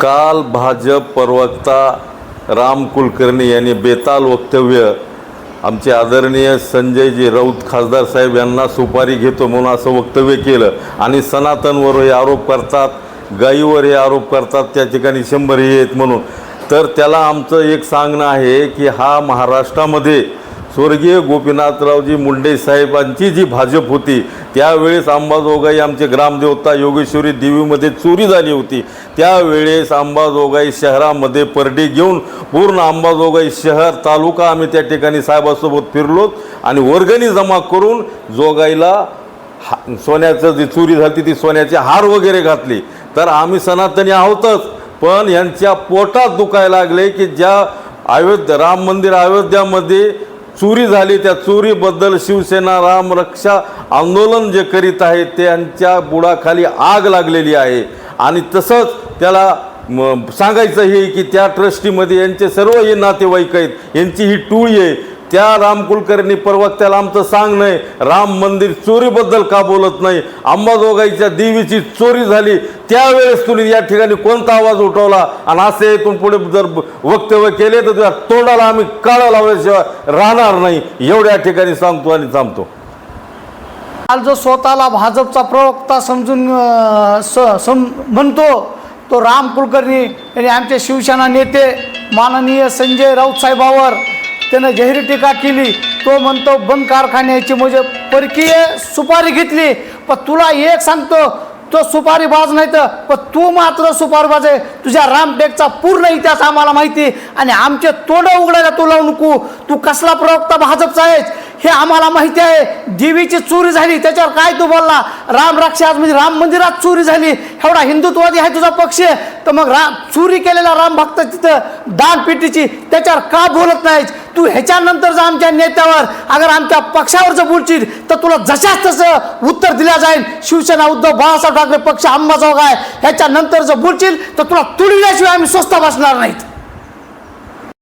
काल भाजप प्रवक्ता राम कुलकर्णी यांनी बेताल वक्तव्य आमचे आदरणीय संजयजी राऊत खासदार साहेब यांना सुपारी घेतो म्हणून असं वक्तव्य केलं आणि सनातनवर हे आरोप करतात, गाईवर हे आरोप करतात, त्या ठिकाणी 100 हे आहेत म्हणून. तर त्याला आमचं एक सांगणं आहे की हा महाराष्ट्रामध्ये स्वर्गीय गोपीनाथरावजी मुंडे साहेबांची जी भाजप होती त्यावेळेस अंबाजोगाई आमचे ग्रामदेवता योगेश्वरी देवीमध्ये चोरी झाली होती. त्यावेळेस अंबाजोगाई शहरामध्ये परडी घेऊन पूर्ण अंबाजोगाई शहर तालुका आम्ही त्या ठिकाणी साहेबासोबत फिरलो आणि वर्गणी जमा करून जोगाईला सोन्याचं जी चोरी झाली ती सोन्याचे हार वगैरे घातले. तर आम्ही सनातनी आहोतच, पण यांच्या पोटात दुखायला लागले की ज्या राम मंदिर अयोध्यामध्ये चोरी झाली त्या चोरीबद्दल शिवसेना राम रक्षा आंदोलन जे करीत आहे त्यांच्या बुडाखाली आग लागलेली आहे. आणि तसंच त्याला सांगायचं हे की त्या ट्रस्टीमध्ये यांचे सर्व हे नातेवाईक आहेत, यांची ही टोळी आहे. त्या राम कुलकर्णी प्रवक्त्याला आमचं सांगणं आहे, राम मंदिर चोरीबद्दल का बोलत नाही? अंबाजोगाईच्या देवीची चोरी झाली त्यावेळेस तुम्ही या ठिकाणी कोणता आवाज उठवला? आणि असे इथून पुढे जर वक्तव्य केले तर त्या तोंडाला आम्ही काळा लावल्याशिवाय राहणार नाही, एवढ्या ठिकाणी सांगतो आणि थांबतो. काल जो स्वतःला भाजपचा प्रवक्ता समजून म्हणतो तो राम कुलकर्णी यांनी आमचे शिवसेना नेते माननीय संजय राऊत साहेबावर त्यानं जाहीर टीका केली. तो म्हणतो बंद कारखान्याची म्हणजे परकीय सुपारी घेतली. पण तुला एक सांगतो, तो सुपारीबाज नाही तर पण तू मात्र सुपारीबाज आहे. तुझ्या रामटेकचा पूर्ण इतिहास आम्हाला माहिती आणि आमचे तोंड उघडायला तू लावू नको. तू कसला प्रवक्ता भाजपचा आहेस हे आम्हाला माहिती आहे. देवीची चोरी झाली त्याच्यावर काय तू बोलला? राम रक्षा म्हणजे राम मंदिरात चोरी झाली, एवढा हिंदुत्ववादी आहे तुझा पक्ष, तर मग चोरी केलेला राम भक्त तिथं दानपेटीची त्याच्यावर का बोलत नाहीस? तू ह्याच्यानंतर जर आमच्या नेत्यावर अगर आमच्या पक्षावर जर बोलशील तर तुला जशाच तसं उत्तर दिलं जाईल. शिवसेना उद्धव बाळासाहेब ठाकरे पक्ष अंबाजोगाई ह्याच्यानंतर जर बोलशील तर तुला तुडविल्याशिवाय आम्ही स्वस्त बसणार नाहीत.